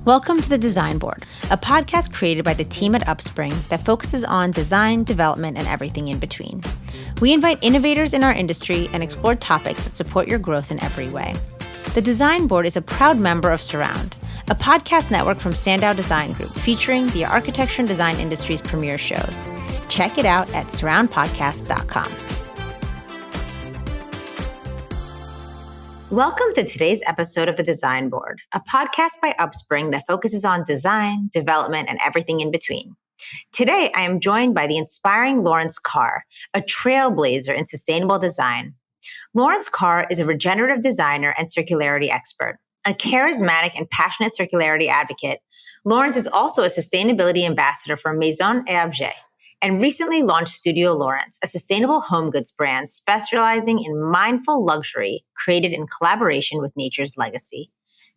Welcome to The Design Board, a podcast created by the team at Upspring that focuses on design, development, and everything in between. We invite innovators in our industry and explore topics that support your growth in every way. The Design Board is a proud member of Surround, a podcast network from Sandow Design Group featuring the architecture and design industry's premier shows. Check it out at surroundpodcast.com. Welcome to today's episode of The Design Board, a podcast by Upspring that focuses on design, development, and everything in between. Today, I am joined by the inspiring Laurence Carr, a trailblazer in sustainable design. Laurence Carr is a regenerative designer and circularity expert. A charismatic and passionate circularity advocate, Laurence is also a sustainability ambassador for Maison et Objet, and recently launched Studio Laurence, a sustainable home goods brand specializing in mindful luxury created in collaboration with nature's legacy.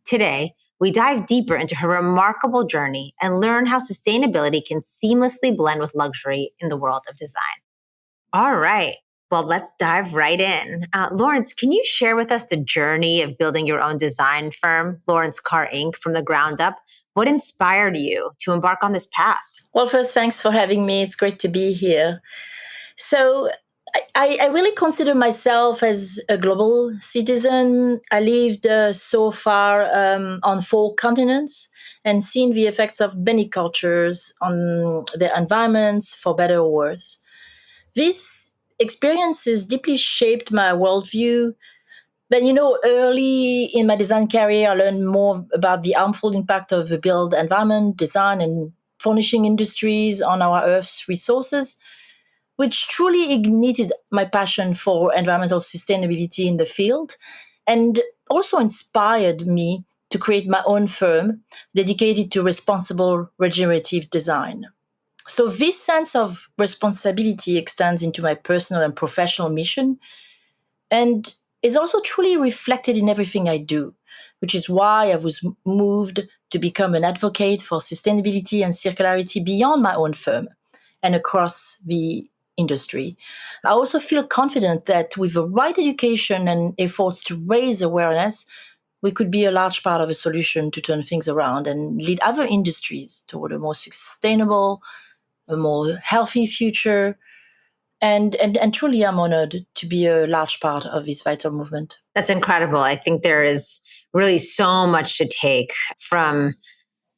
Today, we dive deeper into her remarkable journey and learn how sustainability can seamlessly blend with luxury in the world of design. All right, well, let's dive right in. Laurence, can you share with us the journey of building your own design firm, Laurence Carr Inc., from the ground up? What inspired you to embark on this path? Well, first, thanks for having me. It's great to be here. So I really consider myself as a global citizen. I lived so far on 4 continents and seen the effects of many cultures on their environments, for better or worse. These experiences deeply shaped my worldview. But, early in my design career, I learned more about the harmful impact of the built environment, design, and furnishing industries on our Earth's resources, which truly ignited my passion for environmental sustainability in the field and also inspired me to create my own firm dedicated to responsible regenerative design. So this sense of responsibility extends into my personal and professional mission and is also truly reflected in everything I do, which is why I was moved to become an advocate for sustainability and circularity beyond my own firm and across the industry. I also feel confident that with the right education and efforts to raise awareness, we could be a large part of a solution to turn things around and lead other industries toward a more sustainable, a more healthy future. And truly, I'm honored to be a large part of this vital movement. That's incredible. I think there is really so much to take from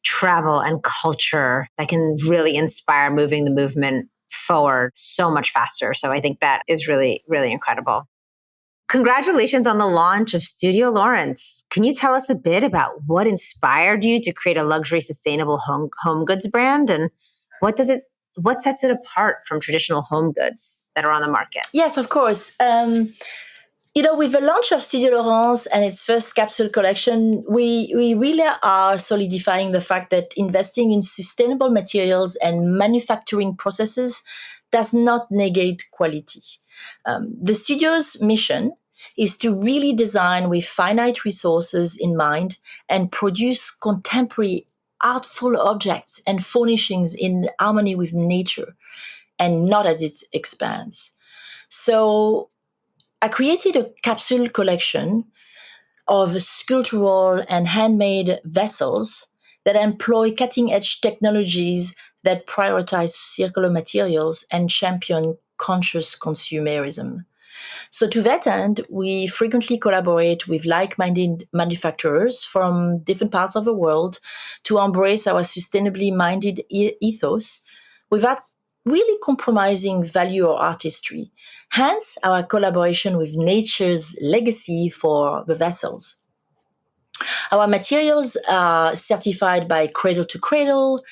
travel and culture that can really inspire moving the movement forward so much faster. So I think that is really, really incredible. Congratulations on the launch of Studio Laurence. Can you tell us a bit about what inspired you to create a luxury, sustainable home goods brand, and what sets it apart from traditional home goods that are on the market? Yes, of course. With the launch of Studio Laurence and its first capsule collection, we really are solidifying the fact that investing in sustainable materials and manufacturing processes does not negate quality. The studio's mission is to really design with finite resources in mind and produce contemporary artful objects and furnishings in harmony with nature and not at its expense. So I created a capsule collection of sculptural and handmade vessels that employ cutting-edge technologies that prioritize circular materials and champion conscious consumerism. So to that end, we frequently collaborate with like-minded manufacturers from different parts of the world to embrace our sustainably minded ethos without really compromising value or artistry. Hence, our collaboration with nature's legacy for the vessels. Our materials are certified by Cradle to Cradle,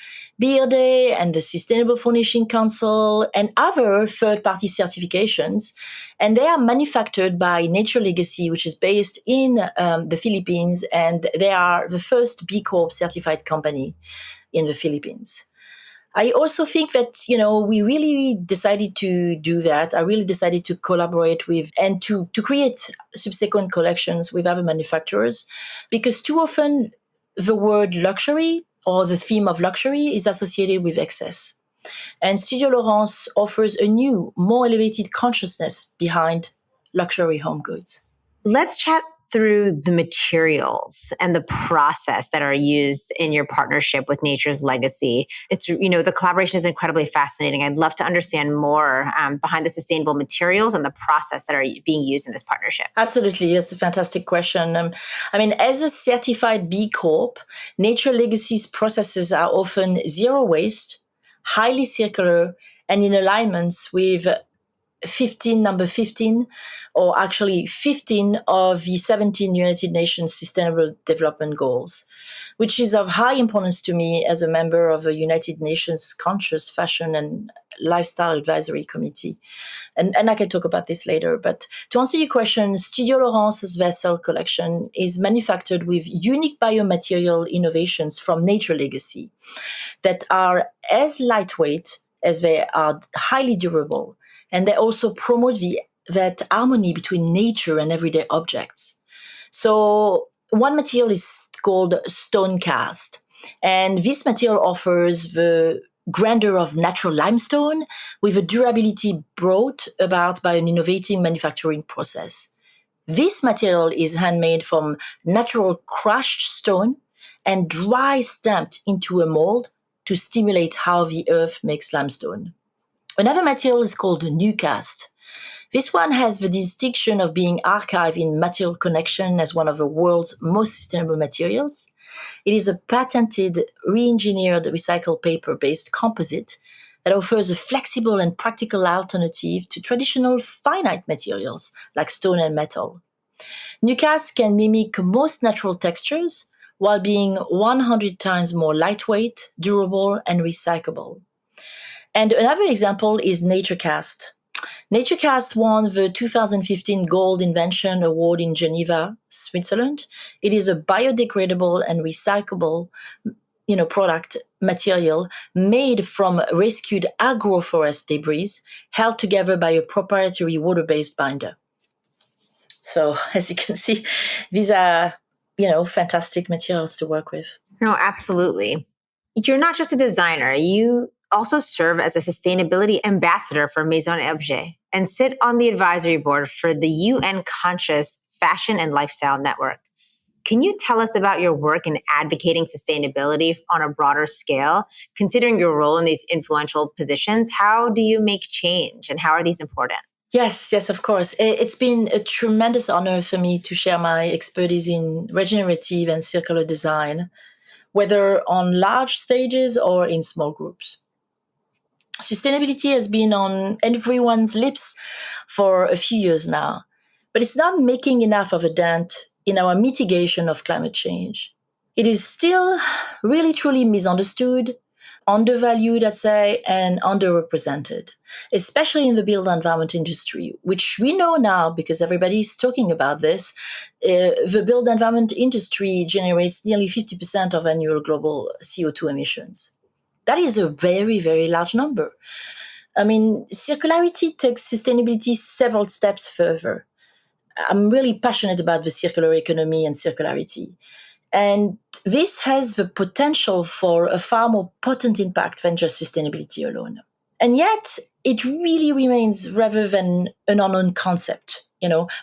BRD, and the Sustainable Furnishing Council, and other third-party certifications. And they are manufactured by Nature Legacy, which is based in the Philippines, and they are the first B Corp certified company in the Philippines. I also think that, we really decided to do that. I really decided to collaborate with and to create subsequent collections with other manufacturers, because too often the word luxury or the theme of luxury is associated with excess. And Studio Laurence offers a new, more elevated consciousness behind luxury home goods. Let's chat through the materials and the process that are used in your partnership with Nature's Legacy. It's, the collaboration is incredibly fascinating. I'd love to understand more behind the sustainable materials and the process that are being used in this partnership. Absolutely. That's a fantastic question. As a certified B Corp, Nature Legacy's processes are often zero waste, highly circular, and in alignment with number 15, or actually 15 of the 17 United Nations Sustainable Development Goals, which is of high importance to me as a member of the United Nations Conscious Fashion and Lifestyle Advisory Committee. And I can talk about this later. But to answer your question, Studio Laurence's vessel collection is manufactured with unique biomaterial innovations from Nature Legacy that are as lightweight as they are highly durable. And they also promote that harmony between nature and everyday objects. So one material is called stone cast. And this material offers the grandeur of natural limestone with a durability brought about by an innovative manufacturing process. This material is handmade from natural crushed stone and dry stamped into a mold to stimulate how the earth makes limestone. Another material is called new cast. This one has the distinction of being archived in Material Connection as one of the world's most sustainable materials. It is a patented, re-engineered recycled paper-based composite that offers a flexible and practical alternative to traditional finite materials like stone and metal. New cast can mimic most natural textures while being 100 times more lightweight, durable, and recyclable. And another example is NatureCast. NatureCast won the 2015 Gold Invention Award in Geneva, Switzerland. It is a biodegradable and recyclable, product material made from rescued agroforest debris held together by a proprietary water-based binder. So as you can see, these are, fantastic materials to work with. No, absolutely. You're not just a designer. You also serve as a sustainability ambassador for Maison Objet and sit on the advisory board for the UN Conscious Fashion and Lifestyle Network. Can you tell us about your work in advocating sustainability on a broader scale? Considering your role in these influential positions, how do you make change and how are these important? Yes, of course. It's been a tremendous honor for me to share my expertise in regenerative and circular design, whether on large stages or in small groups. Sustainability has been on everyone's lips for a few years now, but it's not making enough of a dent in our mitigation of climate change. It is still really truly misunderstood, undervalued, I'd say, and underrepresented, especially in the built environment industry, which we know now because everybody's talking about this. The built environment industry generates nearly 50% of annual global CO2 emissions. That is a very, very large number. Circularity takes sustainability several steps further. I'm really passionate about the circular economy and circularity. And this has the potential for a far more potent impact than just sustainability alone. And yet, it really remains rather than an unknown concept.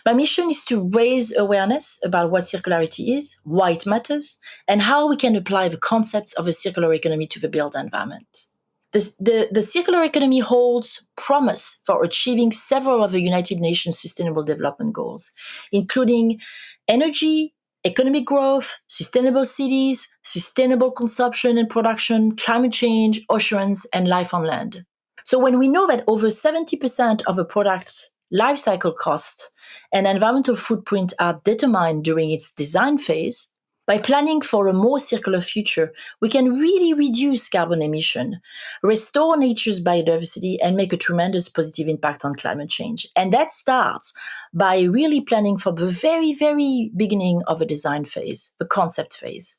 My mission is to raise awareness about what circularity is, why it matters, and how we can apply the concepts of a circular economy to the built environment. The circular economy holds promise for achieving several of the United Nations Sustainable Development Goals, including energy, economic growth, sustainable cities, sustainable consumption and production, climate change, oceans, and life on land. So when we know that over 70% of a product's life cycle cost and environmental footprint are determined during its design phase, by planning for a more circular future, we can really reduce carbon emission, restore nature's biodiversity, and make a tremendous positive impact on climate change. And that starts by really planning for the very, very beginning of a design phase, the concept phase.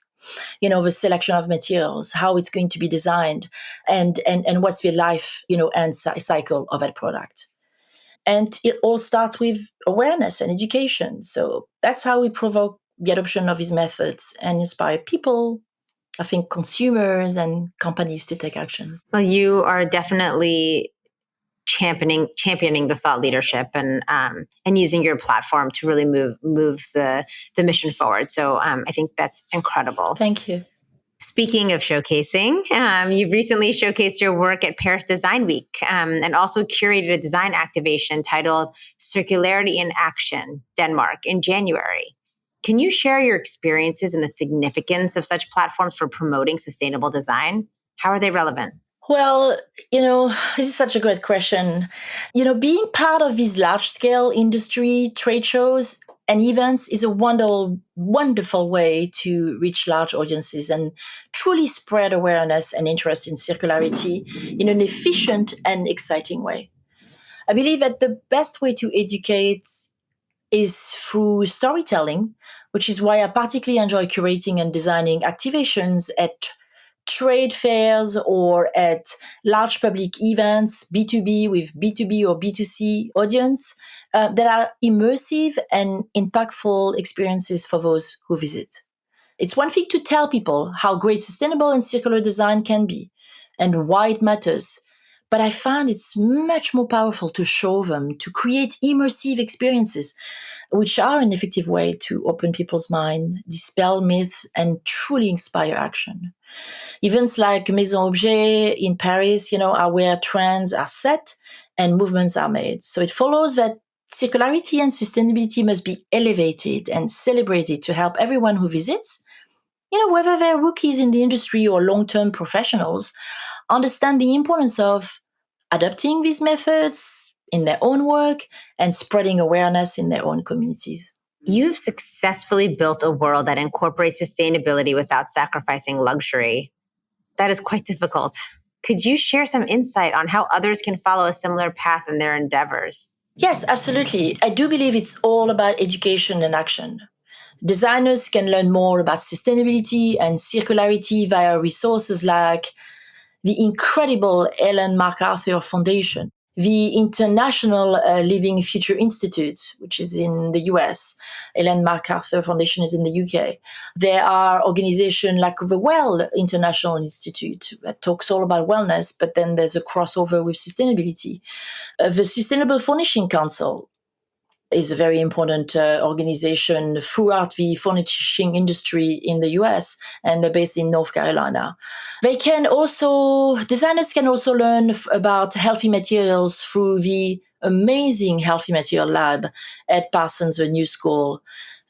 The selection of materials, how it's going to be designed, and what's the life, and cycle of that product. And it all starts with awareness and education. So that's how we provoke the adoption of these methods and inspire people, I think consumers and companies to take action. Well, you are definitely championing the thought leadership and using your platform to really move the mission forward. So I think that's incredible. Thank you. Speaking of showcasing, you've recently showcased your work at Paris Design Week and also curated a design activation titled Circularity in Action, Denmark, in January. Can you share your experiences and the significance of such platforms for promoting sustainable design? How are they relevant? Well, this is such a great question. Being part of these large-scale industry trade shows and events is a wonderful way to reach large audiences and truly spread awareness and interest in circularity in an efficient and exciting way. I believe that the best way to educate is through storytelling, which is why I particularly enjoy curating and designing activations at trade fairs or at large public events, B2B with B2B or B2C audience, that are immersive and impactful experiences for those who visit. It's one thing to tell people how great sustainable and circular design can be and why it matters, but I find it's much more powerful to show them, to create immersive experiences, which are an effective way to open people's mind, dispel myths, and truly inspire action. Events like Maison Objet in Paris, are where trends are set and movements are made. So it follows that circularity and sustainability must be elevated and celebrated to help everyone who visits, whether they're rookies in the industry or long-term professionals, understand the importance of adopting these methods in their own work and spreading awareness in their own communities. You've successfully built a world that incorporates sustainability without sacrificing luxury. That is quite difficult. Could you share some insight on how others can follow a similar path in their endeavors? Yes, absolutely. I do believe it's all about education and action. Designers can learn more about sustainability and circularity via resources like the incredible Ellen MacArthur Foundation, the International Living Future Institute, which is in the US. Ellen MacArthur Foundation is in the UK. There are organizations like the Well International Institute that talks all about wellness, but then there's a crossover with sustainability. The Sustainable Furnishing Council is a very important organization throughout the furnishing industry in the US, and they're based in North Carolina. Designers can also learn about healthy materials through the amazing Healthy Material Lab at Parsons, the New School.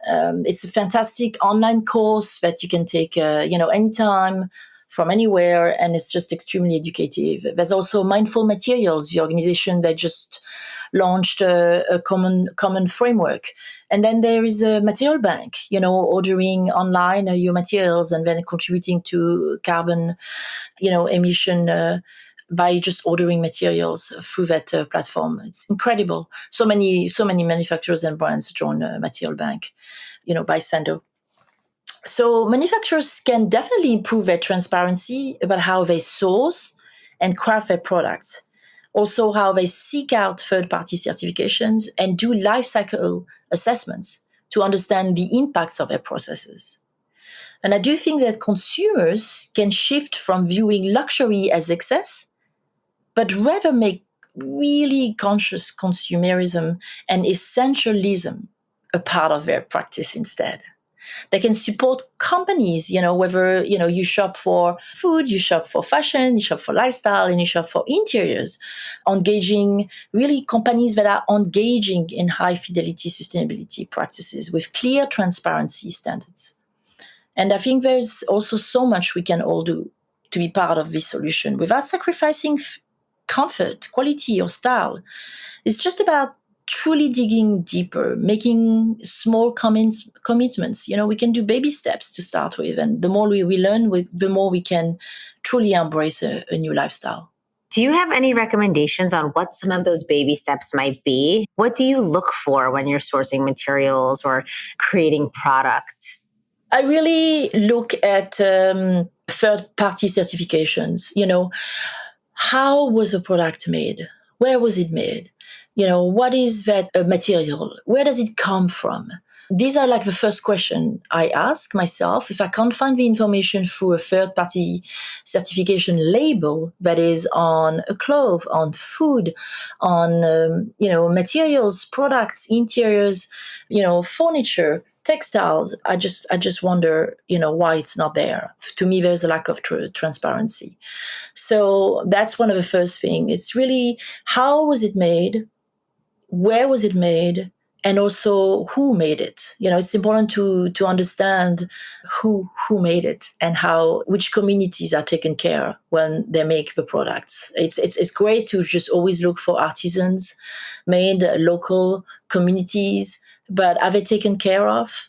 It's a fantastic online course that you can take, anytime from anywhere, and it's just extremely educative. There's also Mindful Materials, the organization that just launched a common framework. And then there is a material bank, ordering online your materials and then contributing to carbon, emission by just ordering materials through that platform. It's incredible. So many manufacturers and brands join Material Bank, by Sando. So manufacturers can definitely improve their transparency about how they source and craft their products. Also, how they seek out third-party certifications and do life cycle assessments to understand the impacts of their processes. And I do think that consumers can shift from viewing luxury as excess, but rather make really conscious consumerism and essentialism a part of their practice instead. They can support companies, whether, you shop for food, you shop for fashion, you shop for lifestyle, and you shop for interiors, engaging really companies that are engaging in high fidelity sustainability practices with clear transparency standards. And I think there's also so much we can all do to be part of this solution without sacrificing comfort, quality, or style. It's just about truly digging deeper, making small commitments. We can do baby steps to start with. And the more we learn, the more we can truly embrace a new lifestyle. Do you have any recommendations on what some of those baby steps might be? What do you look for when you're sourcing materials or creating product? I really look at third-party certifications. How was the product made? Where was it made? What is that material? Where does it come from? these are like the first question I ask myself. If I can't find the information through a third-party certification label that is on a cloth, on food, on materials, products, interiors, furniture, textiles, I just wonder, why it's not there. To me, there's a lack of transparency. So that's one of the first things. It's really, how was it made? Where was it made? And also who made it? It's important to understand who made it and which communities are taken care of when they make the products. It's great to just always look for artisans made, local communities, but are they taken care of?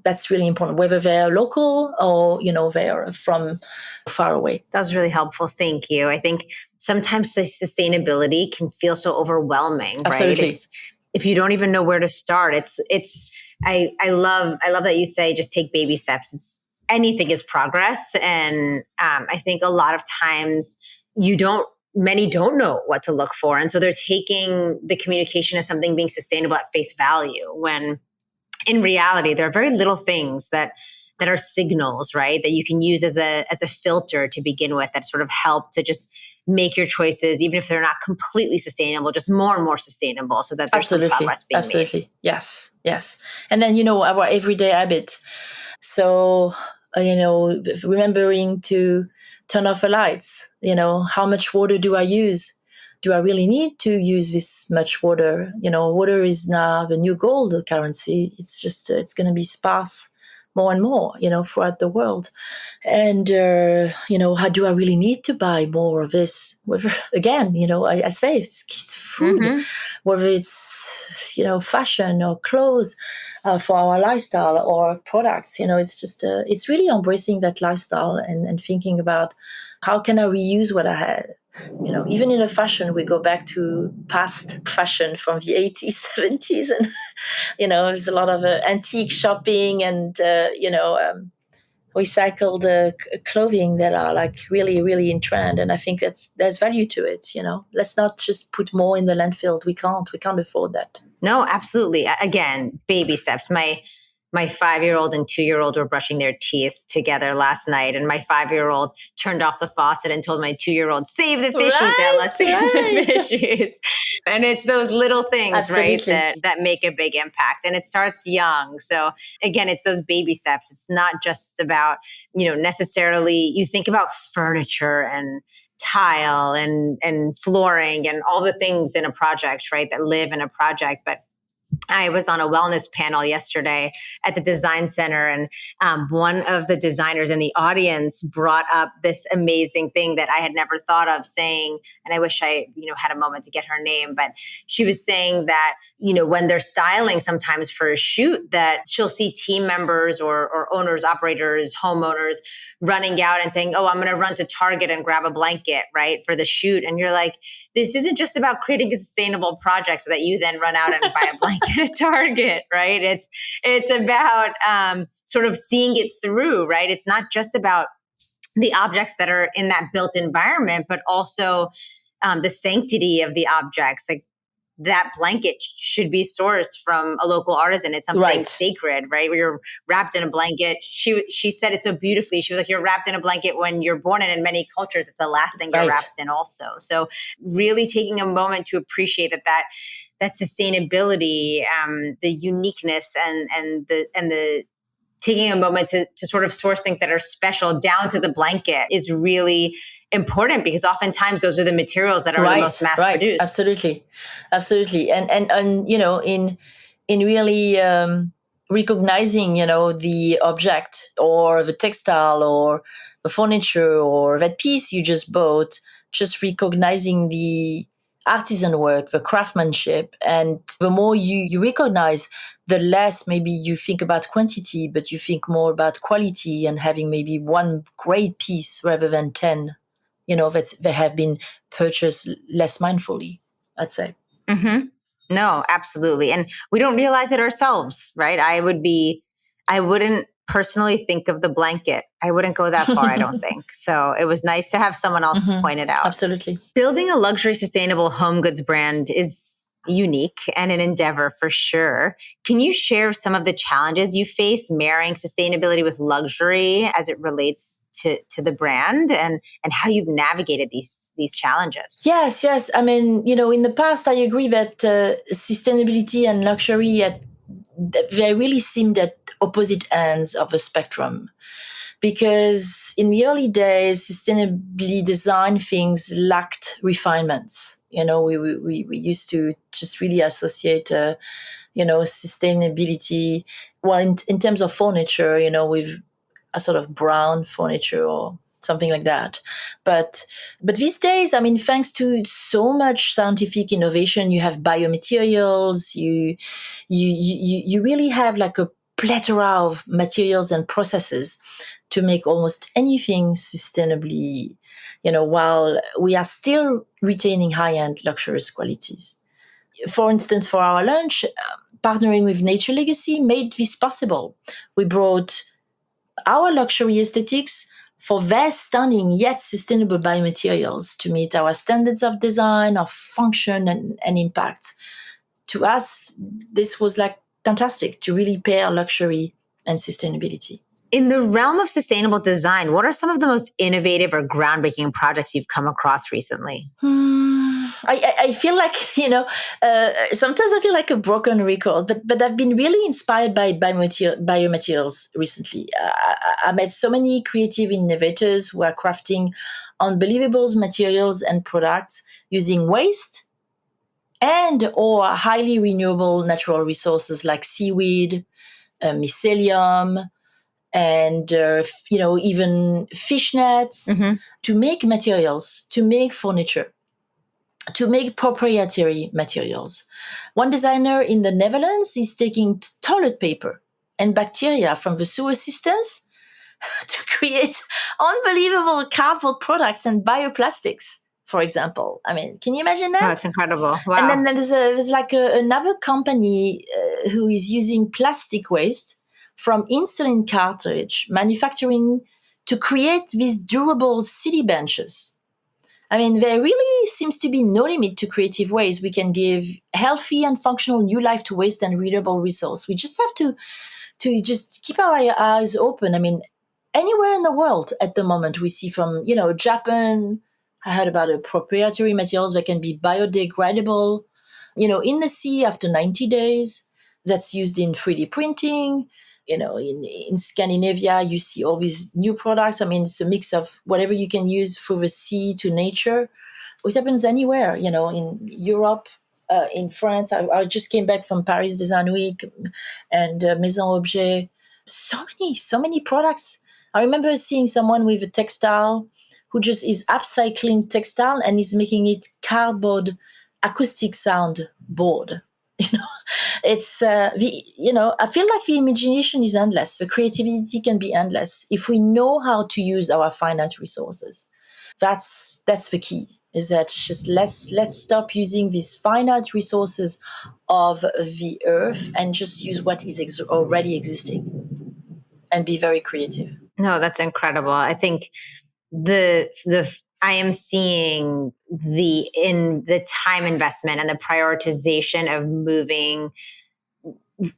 That's really important, whether they're local or, they're from far away. That was really helpful. Thank you. I think sometimes the sustainability can feel so overwhelming, Absolutely. Right? If you don't even know where to start, I love that you say just take baby steps. Anything is progress. And I think a lot of times many don't know what to look for. And so they're taking the communication as something being sustainable at face value, when in reality, there are very little things that are signals, right? That you can use as a filter to begin with, that sort of help to just make your choices, even if they're not completely sustainable, just more and more sustainable, so that there's some progress being made. Yes. And then, our everyday habit. So, remembering to turn off the lights, how much water do I use? Do I really need to use this much water? Water is now the new gold currency. It's just, it's going to be sparse more and more, throughout the world. And, how do I really need to buy more of this? Whether, again, I say it's food, whether it's, fashion or clothes for our lifestyle or products, it's just, it's really embracing that lifestyle and thinking about how can I reuse what I had? Even in a fashion, we go back to past fashion from the 80s, 70s, and, there's a lot of antique shopping and, recycled clothing that are like really, really in trend. And I think there's value to it. Let's not just put more in the landfill. We can't afford that. No, absolutely. Again, baby steps. My 5-year-old and 2-year-old were brushing their teeth together last night, and my 5-year-old turned off the faucet and told my 2-year-old, "Save the fishies, Ella, save the fishies." And it's those little things, Absolutely. right, that make a big impact. And it starts young. So again, it's those baby steps. It's not just about, necessarily, you think about furniture and tile and flooring and all the things in a project, right, that live in a project. But I was on a wellness panel yesterday at the design center, and one of the designers in the audience brought up this amazing thing that I had never thought of, saying, and I wish I, had a moment to get her name, but she was saying that, when they're styling sometimes for a shoot, that she'll see team members or owners, operators, homeowners running out and saying, "Oh, I'm going to run to Target and grab a blanket," right, for the shoot. And you're like, this isn't just about creating a sustainable project so that you then run out and buy a blanket at Target, right? It's about sort of seeing it through, right? It's not just about the objects that are in that built environment, but also the sanctity of the objects. Like, that blanket should be sourced from a local artisan. It's something sacred, right? Where you're wrapped in a blanket. She said it so beautifully. She was like, you're wrapped in a blanket when you're born, and in many cultures, it's the last thing you're wrapped in also. So really taking a moment to appreciate that sustainability, the uniqueness and the taking a moment to sort of source things that are special down to the blanket is really important, because oftentimes those are the materials that are the most mass produced. Absolutely. And in really recognizing, the object or the textile or the furniture or that piece you just bought, just recognizing the artisan work, the craftsmanship. And the more you recognize, the less maybe you think about quantity, but you think more about quality and having maybe one great piece rather than 10, that they have been purchased less mindfully, I'd say. Mm-hmm. No, absolutely. And we don't realize it ourselves, right? I wouldn't personally think of the blanket. I wouldn't go that far, I don't think. So it was nice to have someone else point it out. Absolutely. Building a luxury sustainable home goods brand is unique and an endeavor for sure. Can you share some of the challenges you faced marrying sustainability with luxury as it relates to the brand and how you've navigated these challenges? Yes. I mean, in the past, I agree that sustainability and luxury they really seemed at opposite ends of a spectrum. Because in the early days, sustainably designed things lacked refinements. We used to just really associate, sustainability, well, in terms of furniture, with a sort of brown furniture or something like that. But these days, I mean, thanks to so much scientific innovation, you have biomaterials, you really have like a plethora of materials and processes to make almost anything sustainably, while we are still retaining high-end luxurious qualities. For instance, for our lunch, partnering with Nature Legacy made this possible. We brought our luxury aesthetics for their stunning yet sustainable biomaterials to meet our standards of design, of function, and impact. To us, this was like fantastic to really pair luxury and sustainability. In the realm of sustainable design, what are some of the most innovative or groundbreaking projects you've come across recently? I feel like, sometimes I feel like a broken record, but I've been really inspired by biomaterials recently. I met so many creative innovators who are crafting unbelievable materials and products using waste and or highly renewable natural resources like seaweed, mycelium, and even fish nets to make materials, to make furniture, to make proprietary materials. One designer in the Netherlands is taking toilet paper and bacteria from the sewer systems to create unbelievable cardboard products and bioplastics, for example. I mean, can you imagine that? Oh, that's incredible. Wow. And then there's like another company who is using plastic waste from insulin cartridge manufacturing to create these durable city benches. I mean, there really seems to be no limit to creative ways we can give healthy and functional new life to waste and renewable resource. We just have to just keep our eyes open. I mean, anywhere in the world at the moment, we see from, Japan, I heard about proprietary materials that can be biodegradable, in the sea after 90 days, that's used in 3D printing. In Scandinavia, you see all these new products. I mean, it's a mix of whatever you can use through the sea to nature. It happens anywhere, in Europe, in France. I just came back from Paris Design Week and Maison Objet. So many products. I remember seeing someone with a textile who just is upcycling textile and is making it cardboard acoustic sound board. It's I feel like the imagination is endless. The creativity can be endless if we know how to use our finite resources. That's the key. Is that just let's stop using these finite resources of the earth and just use what is already existing and be very creative. No, that's incredible. I think I am seeing the time investment and the prioritization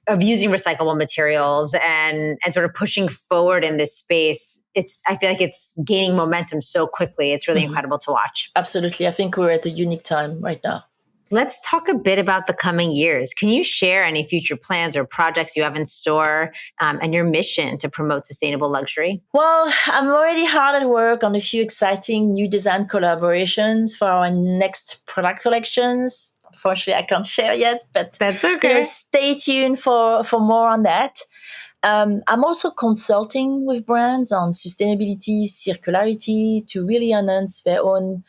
of using recyclable materials and sort of pushing forward in this space. I feel like it's gaining momentum so quickly. It's really incredible to watch. Absolutely. I think we're at a unique time right now. Let's talk a bit about the coming years. Can you share any future plans or projects you have in store and your mission to promote sustainable luxury? Well, I'm already hard at work on a few exciting new design collaborations for our next product collections. Unfortunately, I can't share yet, but that's okay. Stay tuned for more on that. I'm also consulting with brands on sustainability, circularity to really enhance their own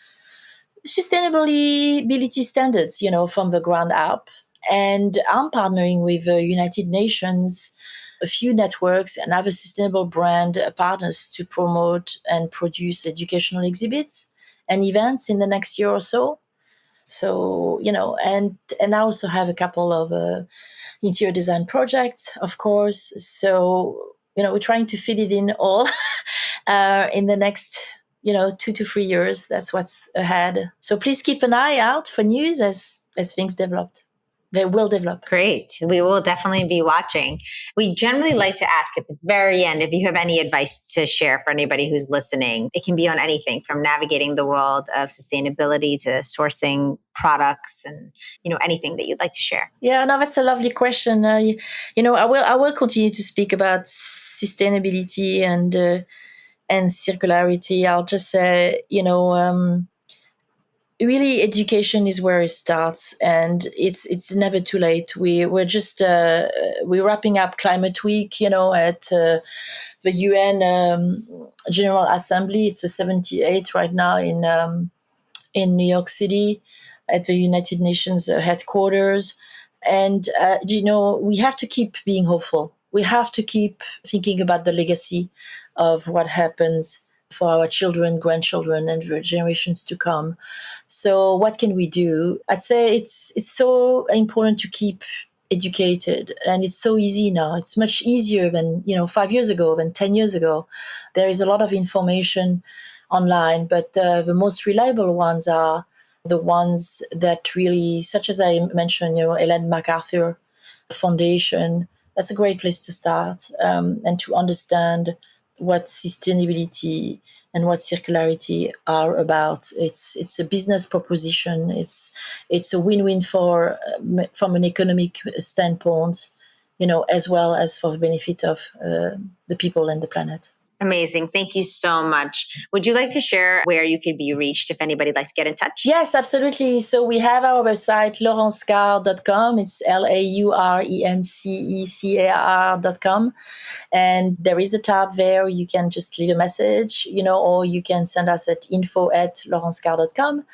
sustainability standards, from the ground up. And I'm partnering with United Nations, a few networks and other sustainable brand partners to promote and produce educational exhibits and events in the next year or so. So, and I also have a couple of interior design projects, of course. So, we're trying to fit it in all in the next 2 to 3 years. That's what's ahead. So please keep an eye out for news as things develop. They will develop. Great. We will definitely be watching. We generally like to ask at the very end if you have any advice to share for anybody who's listening. It can be on anything from navigating the world of sustainability to sourcing products and anything that you'd like to share. Yeah, no, that's a lovely question. I will continue to speak about sustainability and circularity. I'll just say, really, education is where it starts, and it's never too late. We're wrapping up Climate Week, at the UN General Assembly. It's the 78th right now in New York City at the United Nations headquarters, and we have to keep being hopeful. We have to keep thinking about the legacy of what happens for our children, grandchildren, and the generations to come. So what can we do? I'd say it's so important to keep educated, and it's so easy now. It's much easier than 5 years ago, than 10 years ago. There is a lot of information online, but the most reliable ones are the ones that really, such as I mentioned, Ellen MacArthur Foundation. That's a great place to start, and to understand what sustainability and what circularity are about. It's a business proposition. It's a win-win from an economic standpoint, as well as for the benefit of the people and the planet. Amazing. Thank you so much. Would you like to share where you could be reached if anybody'd like to get in touch? Yes, absolutely. So we have our website, laurencecar.com. It's LAURENCECAR.com. And there is a tab there. You can just leave a message, or you can send us at info@laurencecar.com,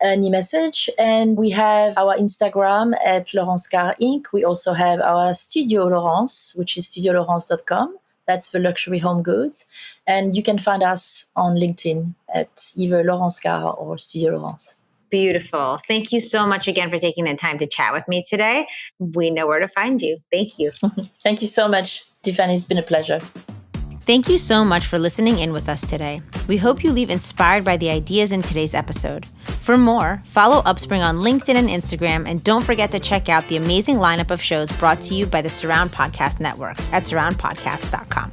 any message. And we have our Instagram at Laurence Carr Inc. We also have our Studio Laurence, which is studiolaurence.com. That's the luxury home goods. And you can find us on LinkedIn at either Laurence Carr or Studio Laurence. Beautiful. Thank you so much again for taking the time to chat with me today. We know where to find you. Thank you. Thank you so much, Tiffany. It's been a pleasure. Thank you so much for listening in with us today. We hope you leave inspired by the ideas in today's episode. For more, follow Upspring on LinkedIn and Instagram, and don't forget to check out the amazing lineup of shows brought to you by the Surround Podcast Network at surroundpodcast.com.